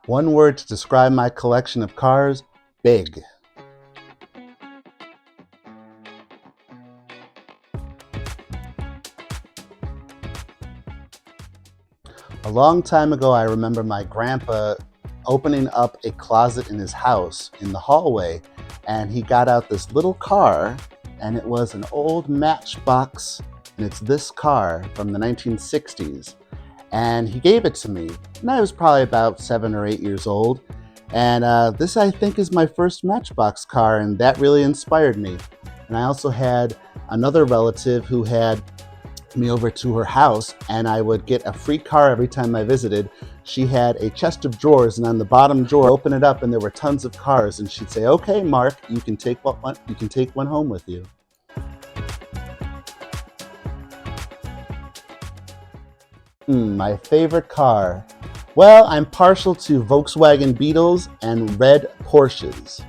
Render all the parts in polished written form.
One word to describe my collection of cars: big. A long time ago, I remember my grandpa opening up a closet in his house in the hallway, and he got out this little car, and it was an old Matchbox, and it's this car from the 1960s. And he gave it to me, and I was probably about 7 or 8 years old. And this, I think, is my first Matchbox car, and that really inspired me. And I also had another relative who had me over to her house, and I would get a free car every time I visited. She had a chest of drawers, and on the bottom drawer, open it up, and there were tons of cars. And she'd say, "Okay, Mark, you can take one home with you." My favorite car. Well, I'm partial to Volkswagen Beetles and red Porsches.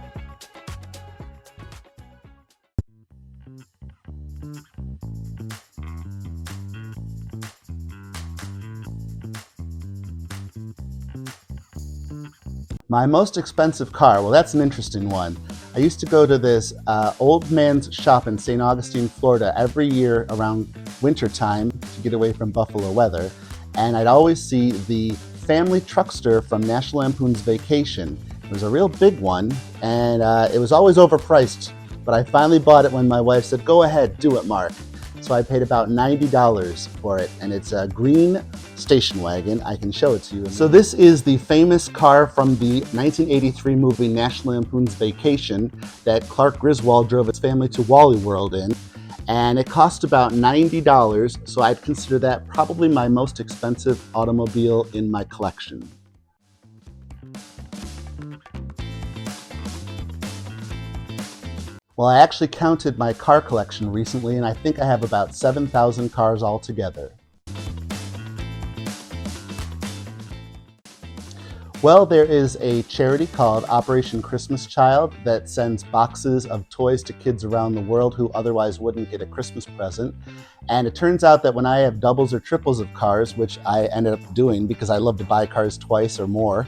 My most expensive car, well, that's an interesting one. I used to go to this old man's shop in St. Augustine, Florida every year around winter time to get away from Buffalo weather. And I'd always see the family truckster from National Lampoon's Vacation. It was a real big one, and it was always overpriced, but I finally bought it when my wife said, "Go ahead, do it, Mark." So I paid about $90 for it, and it's a green station wagon. I can show it to you. So this is the famous car from the 1983 movie National Lampoon's Vacation that Clark Griswold drove his family to Wally World in. And it cost about $90, so I'd consider that probably my most expensive automobile in my collection. Well, I actually counted my car collection recently, and I think I have about 7,000 cars altogether. Well, there is a charity called Operation Christmas Child that sends boxes of toys to kids around the world who otherwise wouldn't get a Christmas present. And it turns out that when I have doubles or triples of cars, which I ended up doing because I love to buy cars twice or more,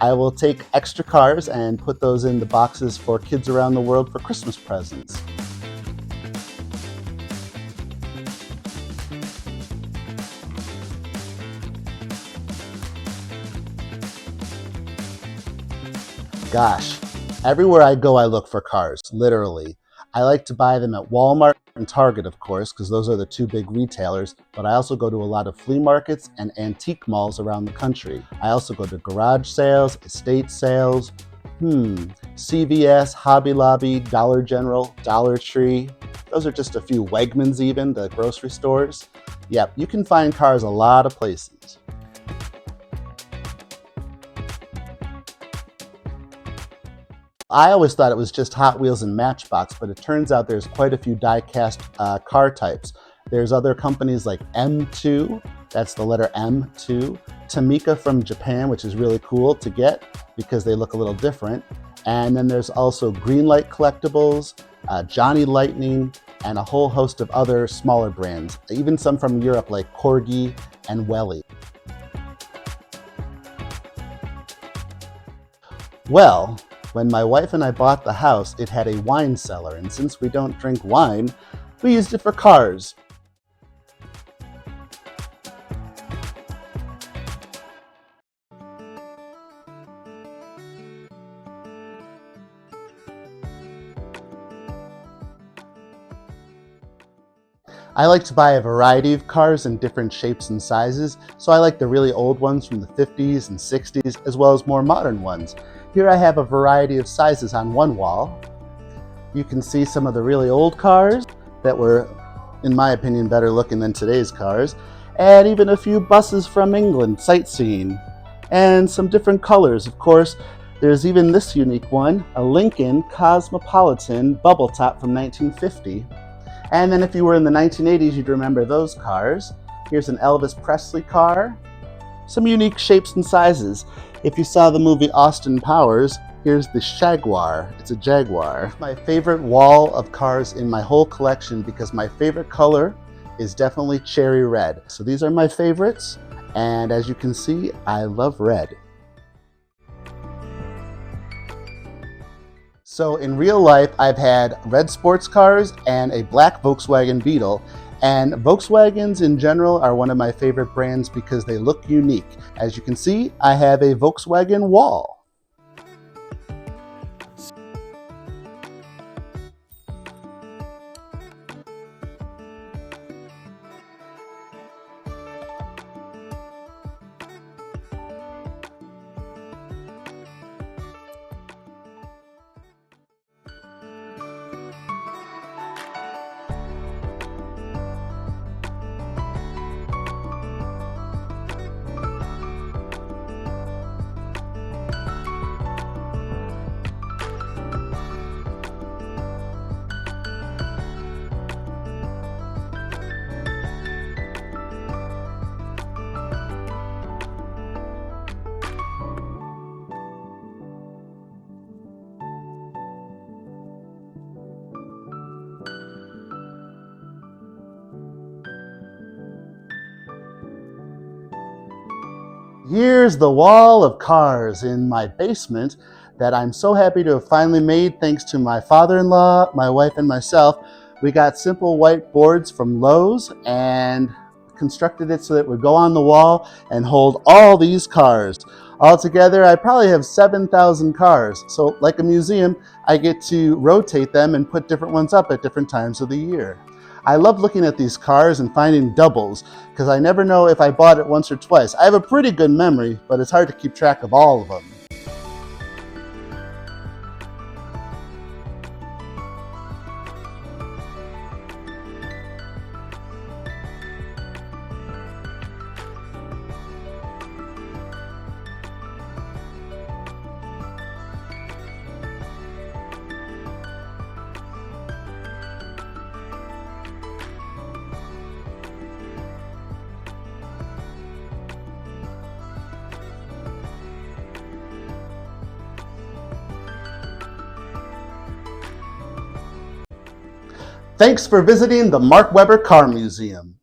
I will take extra cars and put those in the boxes for kids around the world for Christmas presents. Gosh, everywhere I go, I look for cars, literally. I like to buy them at Walmart and Target, of course, because those are the two big retailers, but I also go to a lot of flea markets and antique malls around the country. I also go to garage sales, estate sales, CVS, Hobby Lobby, Dollar General, Dollar Tree. Those are just a few. Wegmans even, the grocery stores. Yep, you can find cars a lot of places. I always thought it was just Hot Wheels and Matchbox, but it turns out there's quite a few die-cast car types. There's other companies like M2, that's the letter M2, Tamica from Japan, which is really cool to get because they look a little different. And then there's also Greenlight Collectibles, Johnny Lightning, and a whole host of other smaller brands, even some from Europe like Corgi and Welly. Well, when my wife and I bought the house, it had a wine cellar, and since we don't drink wine, we used it for cars. I like to buy a variety of cars in different shapes and sizes, so I like the really old ones from the 50s and 60s, as well as more modern ones. Here I have a variety of sizes on one wall. You can see some of the really old cars that were, in my opinion, better looking than today's cars, and even a few buses from England sightseeing, and some different colors, of course. There's even this unique one, a Lincoln Cosmopolitan bubble top from 1950. And then if you were in the 1980s, you'd remember those cars. Here's an Elvis Presley car. Some unique shapes and sizes. If you saw the movie Austin Powers, here's the Jaguar. It's a Jaguar. My favorite wall of cars in my whole collection because my favorite color is definitely cherry red. So these are my favorites. And as you can see, I love red. So in real life, I've had red sports cars and a black Volkswagen Beetle. And Volkswagens in general are one of my favorite brands because they look unique. As you can see, I have a Volkswagen Wall. Here's the wall of cars in my basement that I'm so happy to have finally made thanks to my father-in-law, my wife, and myself. We got simple white boards from Lowe's and constructed it so that it would go on the wall and hold all these cars. Altogether, I probably have 7,000 cars. So like a museum, I get to rotate them and put different ones up at different times of the year. I love looking at these cars and finding doubles because I never know if I bought it once or twice. I have a pretty good memory, but it's hard to keep track of all of them. Thanks for visiting the Mark Webber Car Museum.